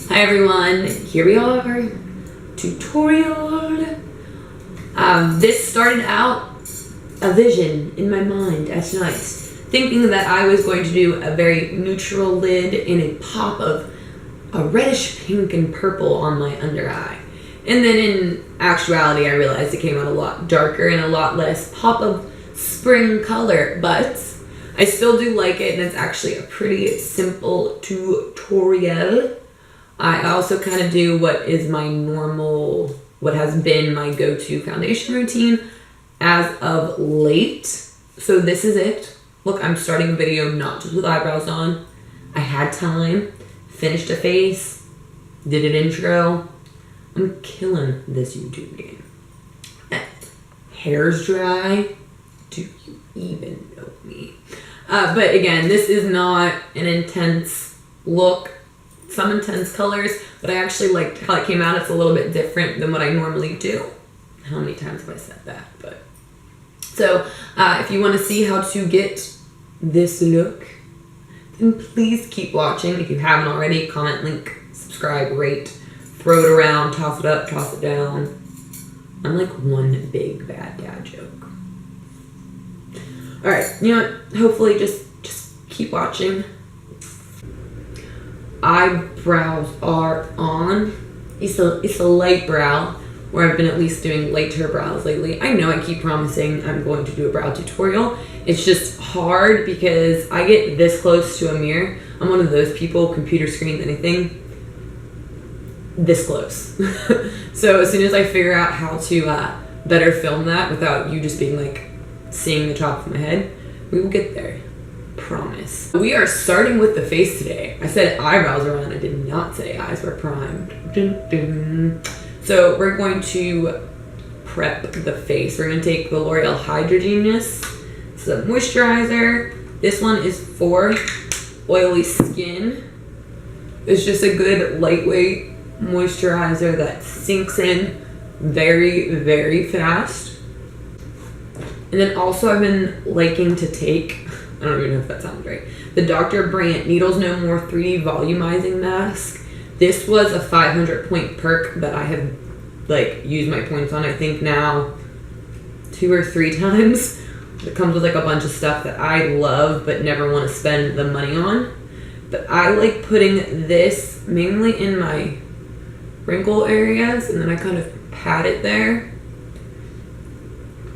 Hi everyone, here we are, tutorial. This started out a vision in my mind at night, thinking that I was going to do a very neutral lid and a pop of a reddish pink and purple on my under eye. And then in actuality, I realized it came out a lot darker and a lot less pop of spring color, but I still do like it, and it's actually a pretty simple tutorial. I also kind of do what is my normal, what has been my go-to foundation routine as of late. So this is it. Look, I'm starting a video not just with eyebrows on. I had time, finished a face, did an intro. I'm killing this YouTube game. Hair's dry. Do you even know me? But again, this is not an intense look. Some intense colors, but I actually liked how it came out. It's a little bit different than what I normally do. How many times have I said that? But so if you want to see how to get this look, then please keep watching. If you haven't already, comment, link, subscribe, rate, throw it around, toss it up, toss it down. I'm like one big bad dad joke. All right, you know what? Hopefully just keep watching. Eyebrows are on. It's a light brow, where I've been at least doing lighter brows lately. I know I keep promising I'm going to do a brow tutorial. It's just hard because I get this close to a mirror. I'm one of those people, computer screens, anything, this close. So as soon as I figure out how to better film that without you just being like seeing the top of my head, we will get there. Promise. We are starting with the face today. I said eyebrows are on. I did not say eyes were primed. Dun, dun. So we're going to prep the face. We're going to take the L'Oreal Hydra Genius. It's a moisturizer. This one is for oily skin. It's just a good lightweight moisturizer that sinks in very, very fast. And then also I've been liking to take, I don't even know if that sounds right, the Dr. Brandt Needles No More 3D Volumizing Mask. This was a 500 point perk that I have like used my points on, I think now 2 or 3 times. It comes with like a bunch of stuff that I love but never want to spend the money on. But I like putting this mainly in my wrinkle areas, and then I kind of pat it there,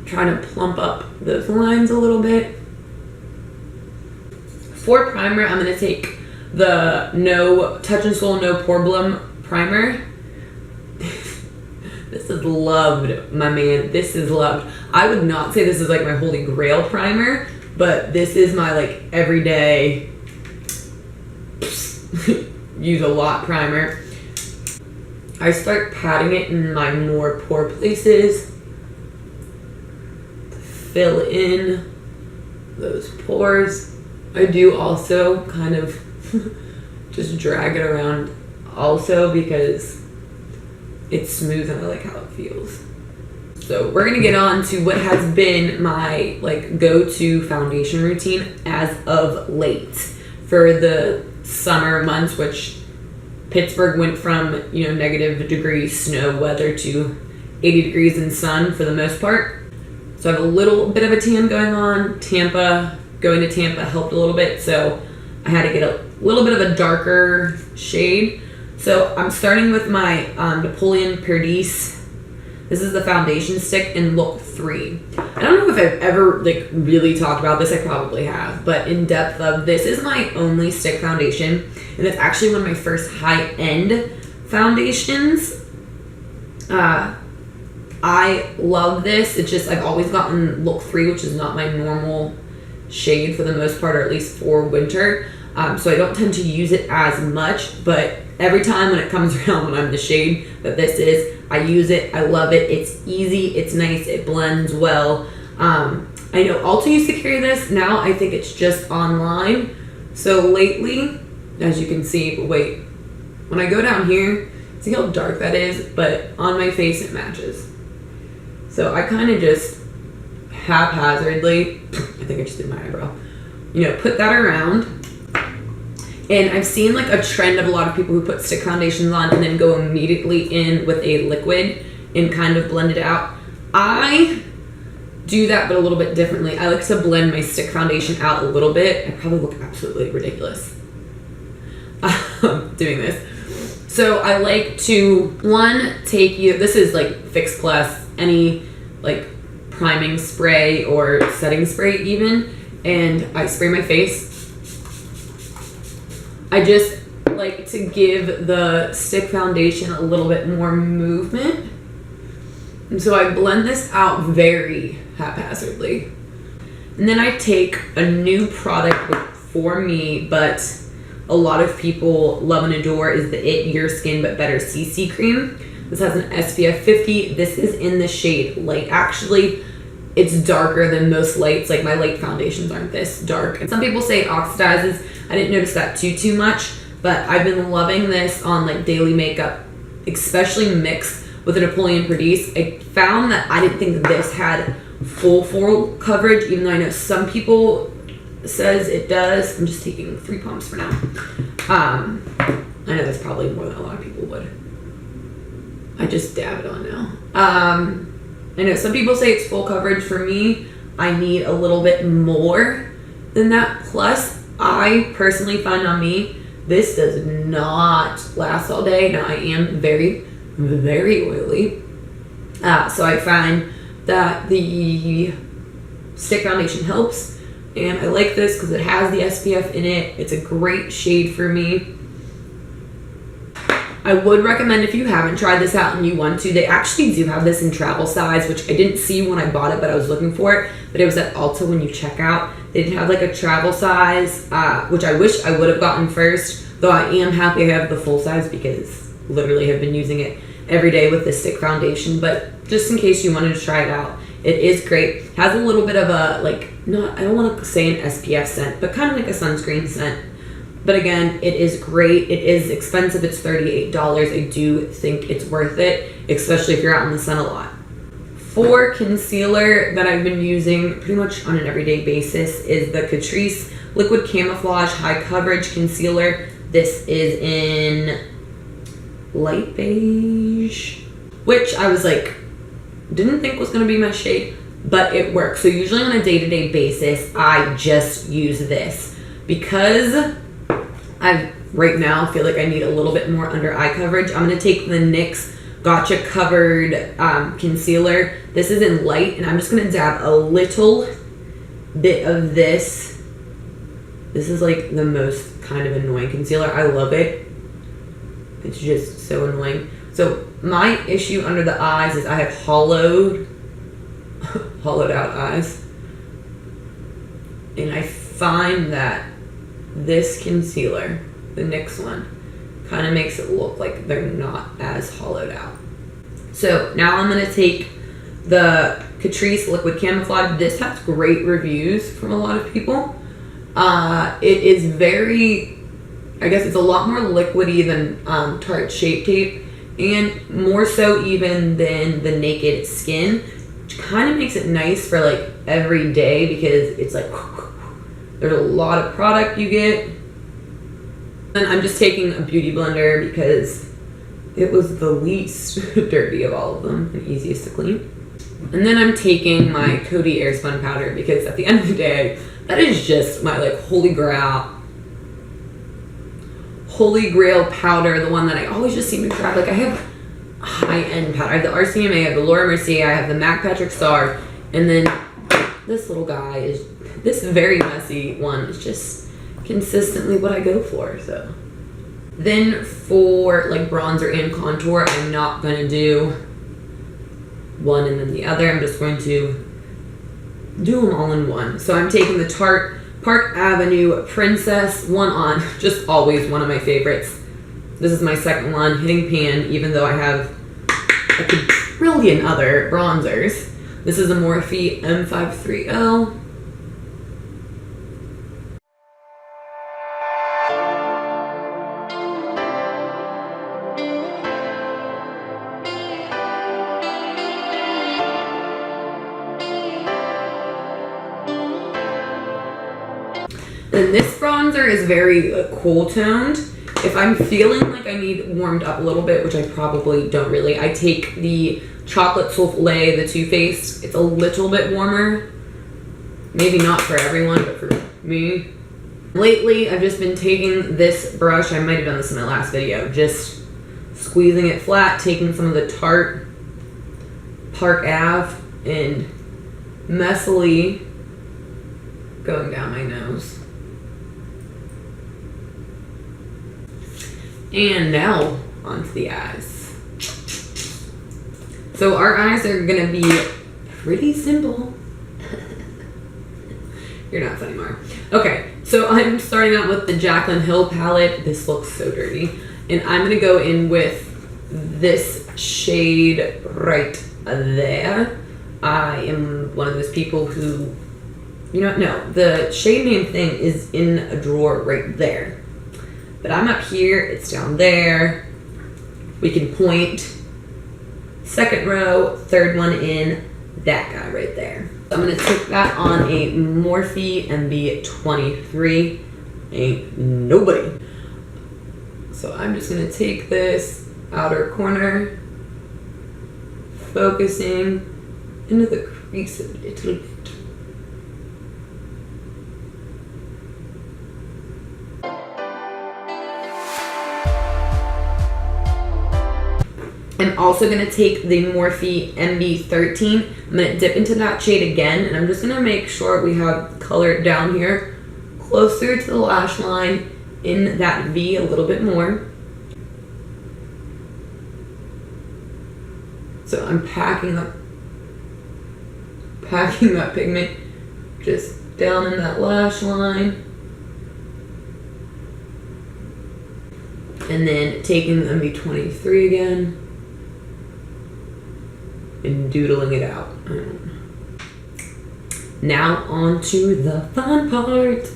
trying to plump up those lines a little bit. For primer, I'm going to take the No Touch and Soul No Problem primer. This is loved, my man. This is loved. I would not say this is like my holy grail primer, but this is my like everyday use a lot primer. I start patting it in my more pore places to fill in those pores. I do also kind of just drag it around also because it's smooth and I like how it feels. So we're gonna get on to what has been my like go-to foundation routine as of late for the summer months, which Pittsburgh went from, you know, negative degrees snow weather to 80 degrees in sun for the most part. So I have a little bit of a tan going on. Going to Tampa helped a little bit, so I had to get a little bit of a darker shade. So I'm starting with my Napoleon Perdis. This is the foundation stick in look 3. I don't know if I've ever like really talked about this. I probably have, but in depth of this is my only stick foundation, and it's actually one of my first high-end foundations. I love this. It's just I've always gotten look 3, which is not my normal shade for the most part, or at least for winter. So I don't tend to use it as much, but every time when it comes around when I'm the shade that this is, I use it. I love it. It's easy. It's nice. It blends well. I know Ulta used to carry this. Now I think it's just online. So lately, as you can see, but wait, when I go down here, see how dark that is? But on my face, it matches. So I kind of just haphazardly, I think I just did my eyebrow, you know, put that around. And I've seen like a trend of a lot of people who put stick foundations on and then go immediately in with a liquid and kind of blend it out. I do that, but a little bit differently. I like to blend my stick foundation out a little bit. I probably look absolutely ridiculous doing this. So I like to, this is like Fix Plus, any like priming spray or setting spray even, and I spray my face. I just like to give the stick foundation a little bit more movement. And so I blend this out very haphazardly. And then I take a new product for me, but a lot of people love and adore, is the It Your Skin But Better CC Cream. This has an SPF 50. This is in the shade Light. Actually, it's darker than most lights. Like my light foundations aren't this dark. And some people say it oxidizes. I didn't notice that too much, but I've been loving this on like daily makeup, especially mixed with a Napoleon Paradis. I found that I didn't think this had full coverage, even though I know some people says it does. I'm just taking 3 pumps for now. I know that's probably more than a lot of people would. I just dab it on now. I know some people say it's full coverage. For me, I need a little bit more than that. Plus, I personally find on me, this does not last all day. Now, I am very, very oily. So I find that the stick foundation helps. And I like this because it has the SPF in it. It's a great shade for me. I would recommend, if you haven't tried this out and you want to, they actually do have this in travel size, which I didn't see when I bought it, but I was looking for it. But it was at Ulta when you check out. They did have like a travel size, which I wish I would have gotten first, though I am happy I have the full size because literally have been using it every day with this stick foundation. But just in case you wanted to try it out, it is great. Has a little bit of a, like, I don't want to say an SPF scent, but kind of like a sunscreen scent. But again, it is great. It is expensive. It's $38. I do think it's worth it, especially if you're out in the sun a lot. For concealer that I've been using pretty much on an everyday basis is the Catrice Liquid Camouflage High Coverage Concealer. This is in light beige, which I was like, didn't think was going to be my shade, but it works. So usually on a day-to-day basis, I just use this because I right now feel like I need a little bit more under eye coverage. I'm going to take the NYX Gotcha Covered Concealer. This is in light, and I'm just going to dab a little bit of this. This is like the most kind of annoying concealer. I love it. It's just so annoying. So my issue under the eyes is I have hollowed out eyes. And I find that this concealer, the NYX one, kind of makes it look like they're not as hollowed out. So now I'm going to take the Catrice Liquid Camouflage. This has great reviews from a lot of people. It is very, I guess it's a lot more liquidy than Tarte Shape Tape, and more so even than the Naked Skin, which kind of makes it nice for like every day because it's like there's a lot of product you get. And I'm just taking a beauty blender because it was the least dirty of all of them and easiest to clean. And then I'm taking my Coty Airspun powder because at the end of the day, that is just my like holy grail powder, the one that I always just seem to grab. Like I have high-end powder. I have the RCMA, I have the Laura Mercier, I have the MAC Patrick Star, and then this little guy is, this very messy one is just consistently what I go for. So then for like bronzer and contour, I'm not going to do one and then the other. I'm just going to do them all in one. So I'm taking the Tarte Park Avenue Princess one on, just always one of my favorites. This is my second one, hitting pan, even though I have a quadrillion other bronzers. This is a Morphe M530. And this bronzer is very cool toned. If I'm feeling like I need warmed up a little bit, which I probably don't really, I take the Chocolate Souffle, the Too Faced. It's a little bit warmer. Maybe not for everyone, but for me. Lately, I've just been taking this brush. I might have done this in my last video. Just squeezing it flat, taking some of the Tarte Park Ave and messily going down my nose. And now onto the eyes. So our eyes are gonna be pretty simple. You're not funny, Mar. Okay, so I'm starting out with the Jaclyn Hill palette. This looks so dirty. And I'm gonna go in with this shade right there. I am one of those people who, no, the shade name thing is in a drawer right there. But I'm up here, it's down there. We can point. Second row, third one in, that guy right there. So I'm gonna take that on a Morphe MB23. Ain't nobody. So I'm just gonna take this outer corner, focusing into the crease a little bit. I'm also going to take the Morphe MB13. I'm going to dip into that shade again, and I'm just going to make sure we have color down here closer to the lash line in that V a little bit more. So I'm packing that pigment just down in that lash line. And then taking the MB23 again and doodling it out. Now on to the fun part.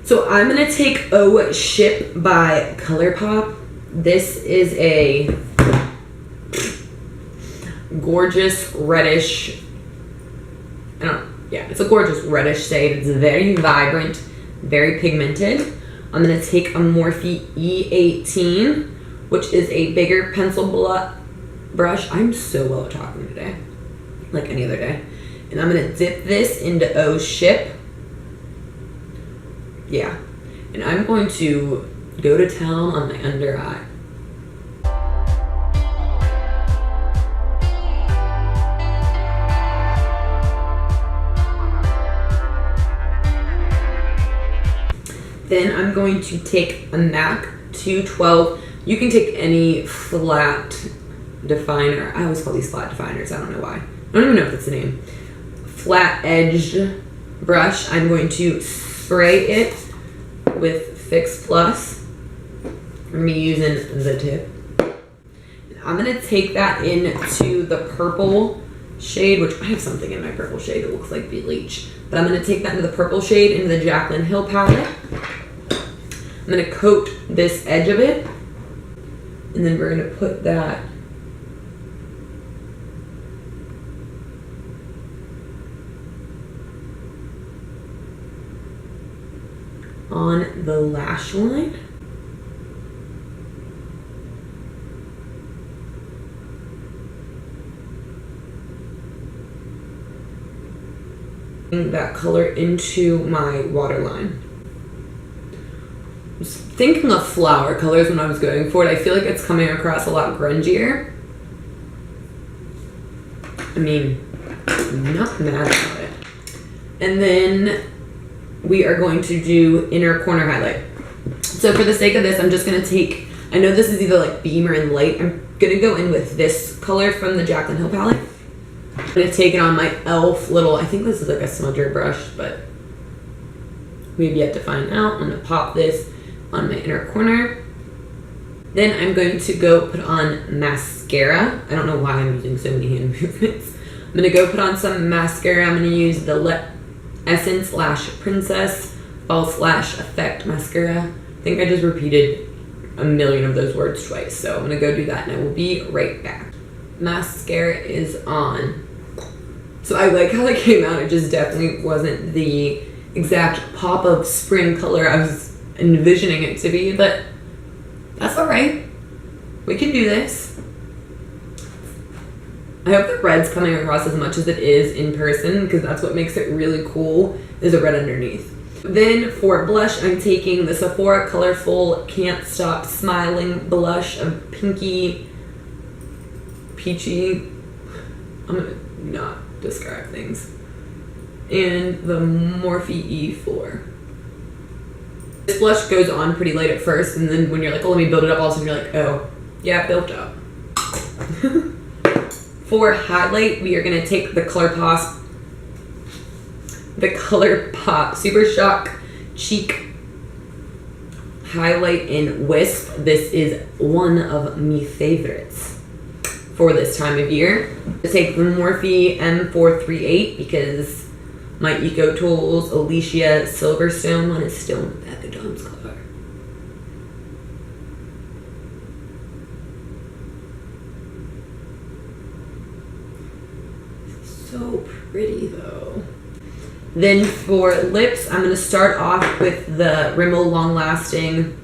So I'm gonna take Oh Ship by ColourPop. This is a gorgeous reddish, it's a gorgeous reddish shade. It's very vibrant, very pigmented. I'm gonna take a Morphe E18, which is a bigger pencil brush. I'm so well at talking today, like any other day. And I'm gonna dip this into Oh Ship. Yeah. And I'm going to go to town on my under eye. Then I'm going to take a MAC 212. You can take any flat definer. I always call these flat definers. I don't know why. I don't even know if that's the name. Flat edged brush. I'm going to spray it with Fix Plus. I'm using the tip. I'm going to take that into the purple shade, which I have something in my purple shade that looks like bleach. But I'm going to take that into the purple shade into the Jaclyn Hill palette. I'm going to coat this edge of it. And then we're going to put that on the lash line. That color into my waterline. I was thinking of flower colors when I was going for it. I feel like it's coming across a lot grungier. I mean, I'm not mad about it. And then we are going to do inner corner highlight. So for the sake of this, I'm just going to take, I know this is either like Beam or in Light. I'm going to go in with this color from the Jaclyn Hill palette. I'm going to take it on my e.l.f. little, I think this is like a smudger brush, but we've yet to find out. I'm going to pop this on my inner corner. Then I'm going to go put on mascara. I don't know why I'm using so many hand movements. I'm going to go put on some mascara. I'm going to use the Essence Lash Princess False Lash Effect Mascara. I think I just repeated a million of those words twice, so I'm going to go do that and I will be right back. Mascara is on. So I like how it came out. It just definitely wasn't the exact pop of spring color I was envisioning it to be, but that's alright. We can do this. I hope the red's coming across as much as it is in person, because that's what makes it really cool, is a red underneath. Then for blush, I'm taking the Sephora Colorful Can't Stop Smiling blush, a pinky, peachy, I'm gonna not describe things, and the Morphe E4. This blush goes on pretty light at first, and then when you're like, oh, let me build it up, all of a sudden you're like, oh, yeah, built up. For highlight, we are gonna take the ColourPop Super Shock Cheek Highlight in Wisp. This is one of my favorites for this time of year. I take the Morphe M438 because my Eco Tools Alicia Silverstone one is still in the back of Dawn's car. So pretty though. Then for lips, I'm going to start off with the Rimmel Long Lasting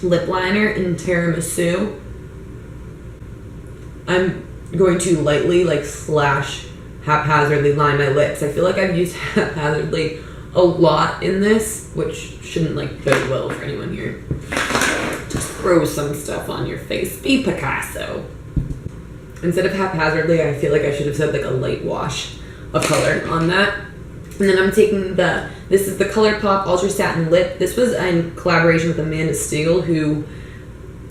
Lip Liner in Tiramisu. I'm going to lightly, like, slash haphazardly line my lips. I feel like I've used haphazardly a lot in this, which shouldn't, like, bode well for anyone here. Just throw some stuff on your face. Be Picasso. Instead of haphazardly, I feel like I should have said, like, a light wash of color on that. And then I'm taking this is the ColourPop Ultra Satin Lip. This was in collaboration with Amanda Steele, who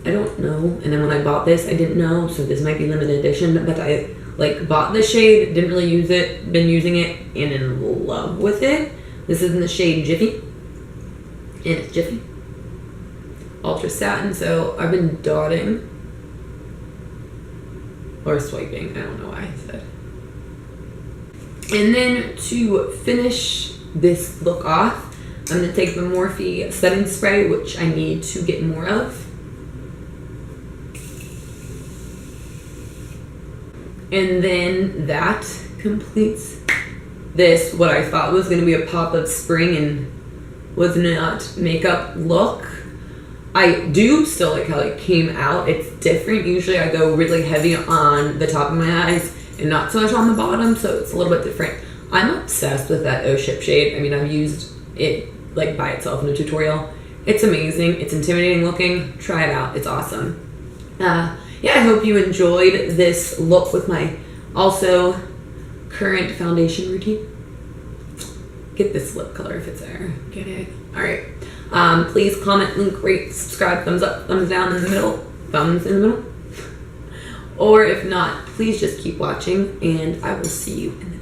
I don't know. And then when I bought this, I didn't know, so this might be limited edition. But I like bought the shade, didn't really use it, been using it, and in love with it. This is in the shade Jiffy, and it's Jiffy Ultra Satin. So I've been dotting or swiping. I don't know why I said. And then to finish this look off, I'm going to take the Morphe setting spray, which I need to get more of. And then that completes this, what I thought was going to be a pop of spring and was not makeup look. I do still like how it came out. It's different. Usually I go really heavy on the top of my eyes and not so much on the bottom, so it's a little bit different. I'm obsessed with that O Ship shade. I mean, I've used it like by itself in a tutorial. It's amazing. It's intimidating looking. Try it out. It's awesome. Yeah, I hope you enjoyed this look with my also current foundation routine. Get this lip color if it's there. Get it. All right. Please comment, link, rate, subscribe, thumbs up, thumbs down in the middle, thumbs in the middle. Or if not, please just keep watching, and I will see you in the